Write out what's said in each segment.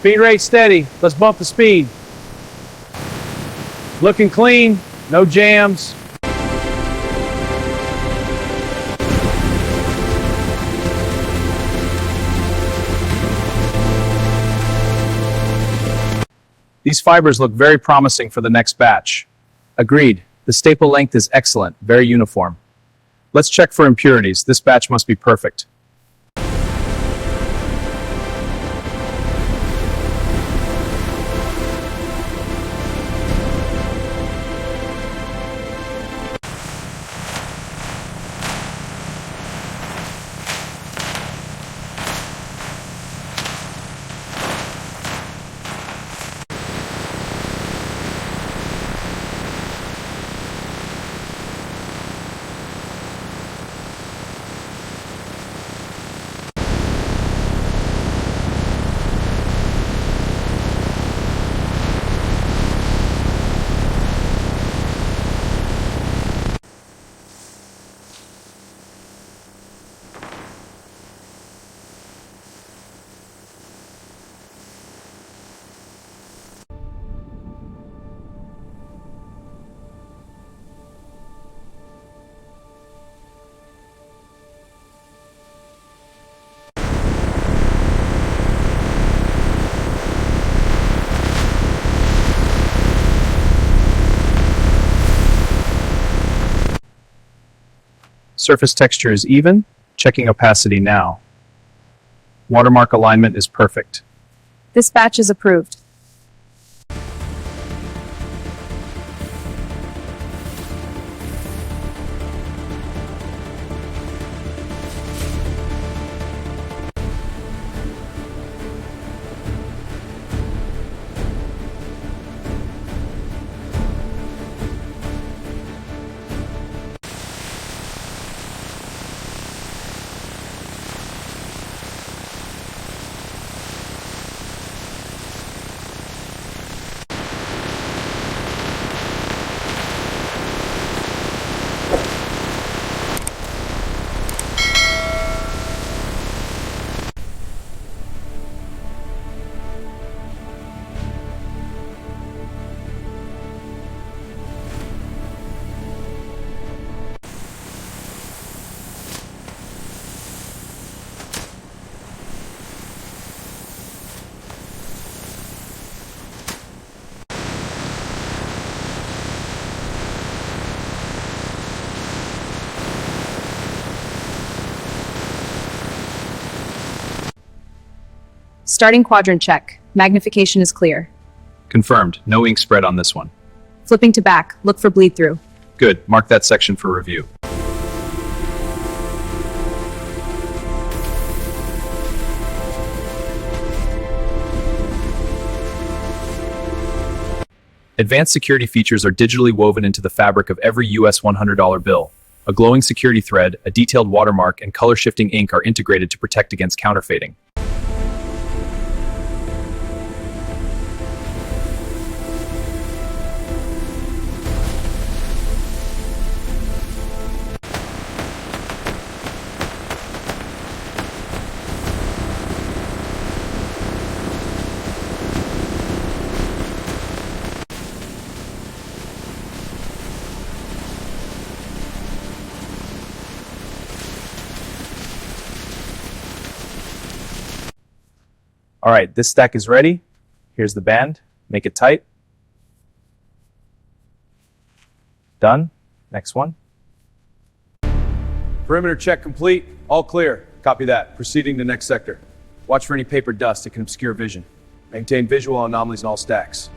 Feed rate steady. Let's bump the speed. Looking clean. No jams. These fibers look very promising for the next batch. Agreed. The staple length is excellent, very uniform. Let's check for impurities. This batch must be perfect. Surface texture is even. Checking opacity now. Watermark alignment is perfect. This batch is approved. Starting quadrant check. Magnification is clear. Confirmed. No ink spread on this one. Flipping to back. Look for bleed through. Good. Mark that section for review. Advanced security features are digitally woven into the fabric of every US $100 bill. A glowing security thread, a detailed watermark, and color-shifting ink are integrated to protect against counterfeiting. All right, this stack is ready. Here's the band. Make it tight. Done. Next one. Perimeter check complete. All clear. Copy that. Proceeding to next sector. Watch for any paper dust. It can obscure vision. Maintain visual anomalies in all stacks.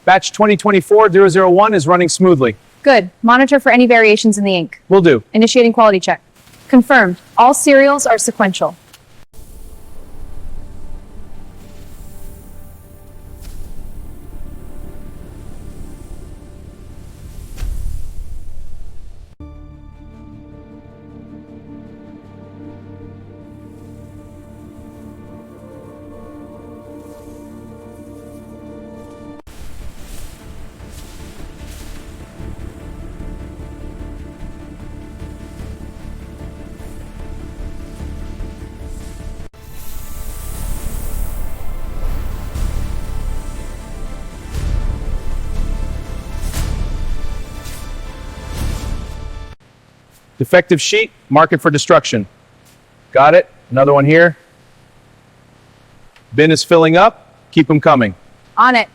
Batch 2024-001 is running smoothly. Good. Monitor for any variations in the ink. Will do. Initiating quality check. Confirmed. All serials are sequential. Defective sheet, mark it for destruction. Got it. Another one here. Bin is filling up. Keep them coming. On it.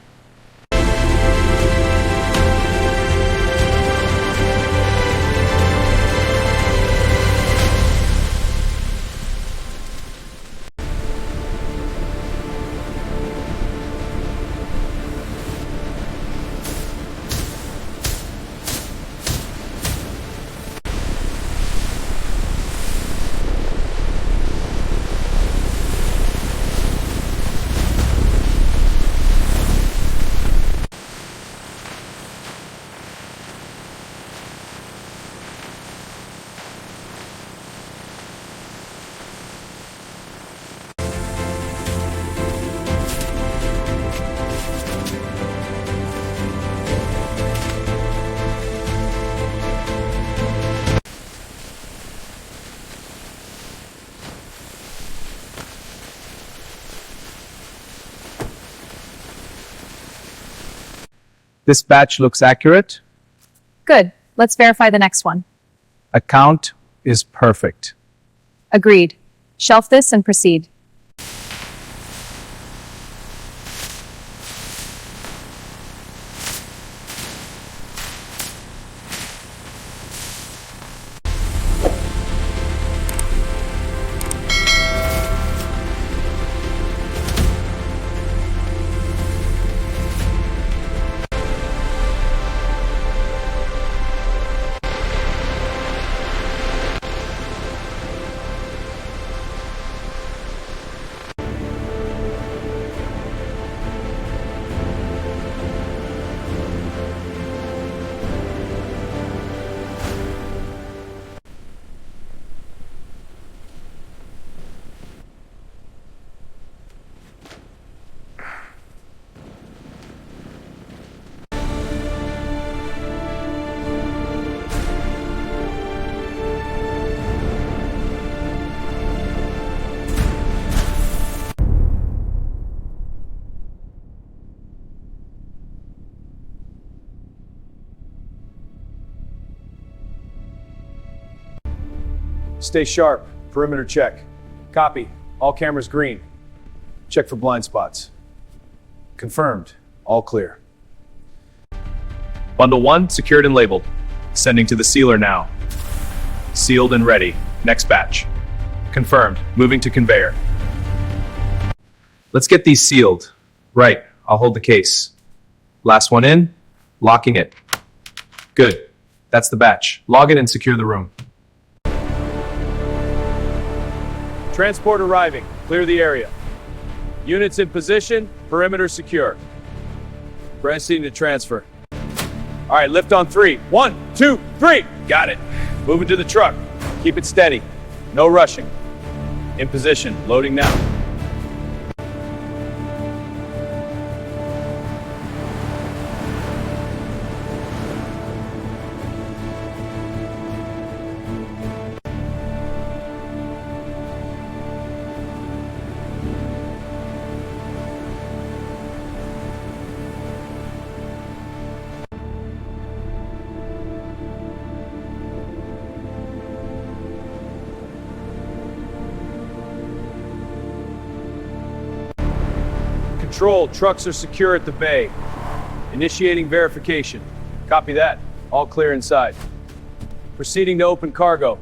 This batch looks accurate. Good. Let's verify the next one. Account is perfect. Agreed. Shelf this and proceed. Stay sharp. Perimeter check. Copy. All cameras green. Check for blind spots. Confirmed. All clear. Bundle 1, secured and labeled. Sending to the sealer now. Sealed and ready. Next batch. Confirmed. Moving to conveyor. Let's get these sealed. Right. I'll hold the case. Last one in. Locking it. Good. That's the batch. Log it and secure the room. Transport arriving. Clear the area. Units in position. Perimeter secure. Proceeding to transfer. All right, lift on 3. 1, 2, 3. Got it. Moving to the truck. Keep it steady. No rushing. In position. Loading now. Control, trucks are secure at the bay. Initiating verification. Copy that. All clear inside. Proceeding to open cargo.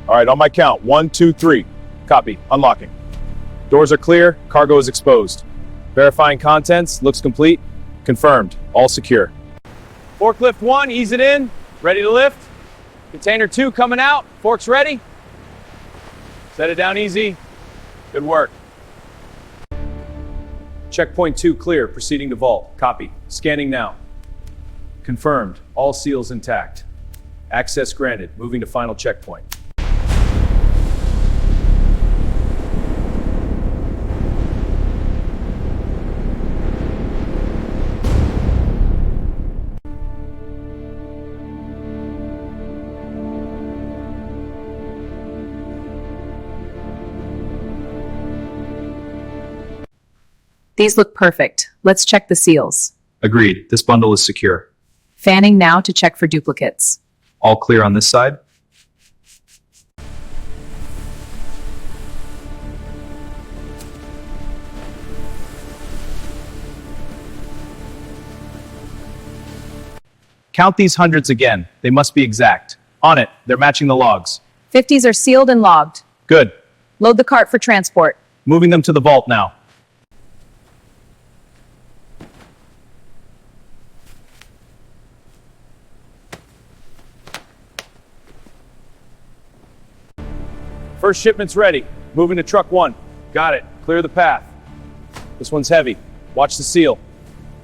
All right, on my count. 1, 2, 3. Copy. Unlocking. Doors are clear. Cargo is exposed. Verifying contents. Looks complete. Confirmed. All secure. Forklift 1, ease it in. Ready to lift. Container 2 coming out. Forks ready. Set it down easy. Good work. Checkpoint 2 clear. Proceeding to vault. Copy. Scanning now. Confirmed. All seals intact. Access granted. Moving to final checkpoint. These look perfect. Let's check the seals. Agreed. This bundle is secure. Fanning now to check for duplicates. All clear on this side. Count these hundreds again. They must be exact. On it. They're matching the logs. 50s are sealed and logged. Good. Load the cart for transport. Moving them to the vault now. First shipment's ready. Moving to truck 1. Got it. Clear the path. This one's heavy. Watch the seal.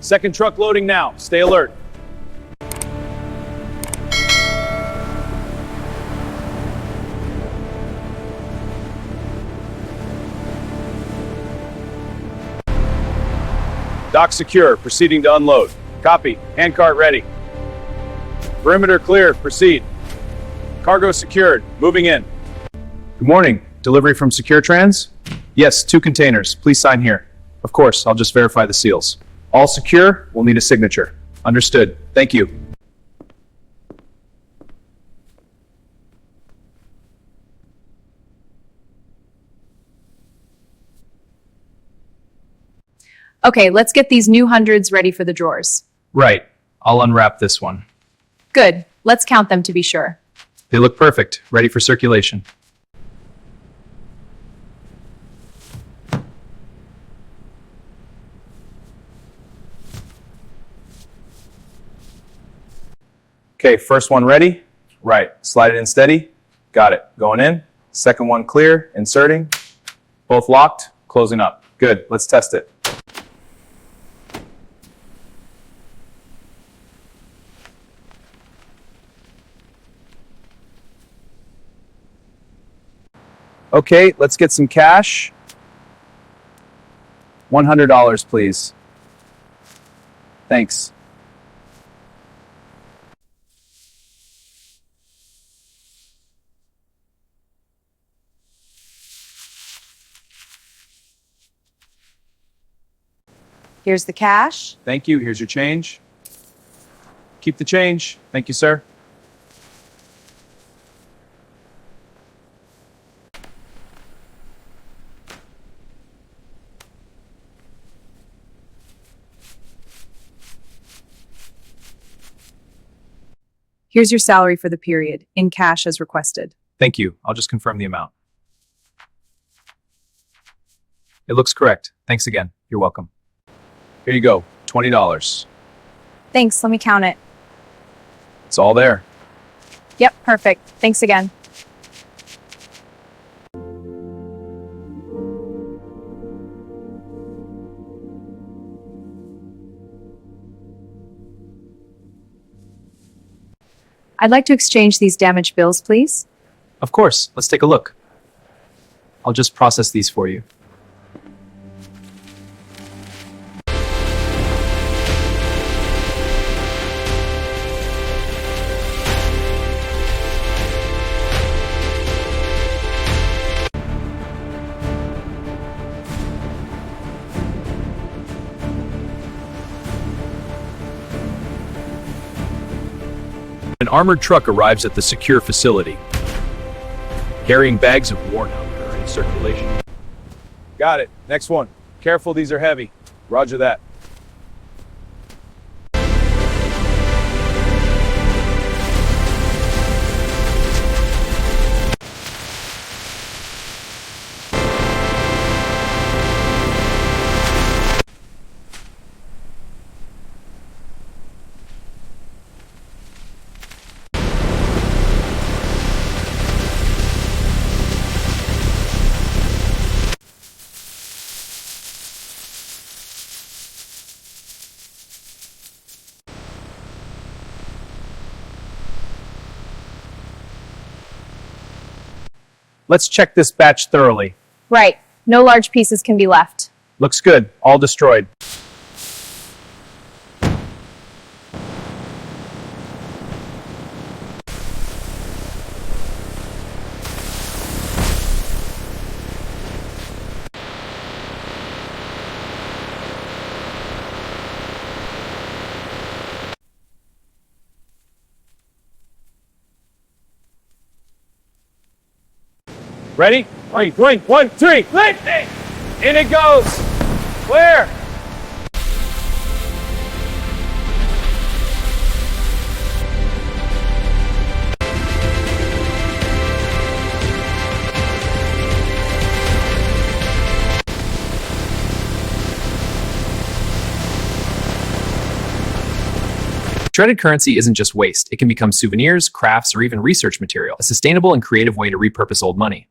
Second truck loading now. Stay alert. Dock secure. Proceeding to unload. Copy. Handcart ready. Perimeter clear. Proceed. Cargo secured. Moving in. Good morning. Delivery from Secure Trans? Yes, 2 containers. Please sign here. Of course, I'll just verify the seals. All secure. We'll need a signature. Understood. Thank you. Okay, let's get these new hundreds ready for the drawers. Right. I'll unwrap this one. Good. Let's count them to be sure. They look perfect. Ready for circulation. Okay, first one ready. Right, slide it in steady. Got it. Going in. Second one clear, inserting. Both locked, closing up. Good, let's test it. Okay, let's get some cash. $100, please. Thanks. Here's the cash. Thank you. Here's your change. Keep the change. Thank you, sir. Here's your salary for the period, in cash as requested. Thank you. I'll just confirm the amount. It looks correct. Thanks again. You're welcome. Here you go. $20. Thanks, let me count it. It's all there. Yep, perfect. Thanks again. I'd like to exchange these damaged bills, please. Of course. Let's take a look. I'll just process these for you. An armored truck arrives at the secure facility, carrying bags of worn out current circulation. Got it. Next one. Careful, these are heavy. Roger that. Let's check this batch thoroughly. Right. No large pieces can be left. Looks good. All destroyed. Ready? 1, 3, lifting! In it goes! Clear! Shredded currency isn't just waste. It can become souvenirs, crafts, or even research material, a sustainable and creative way to repurpose old money.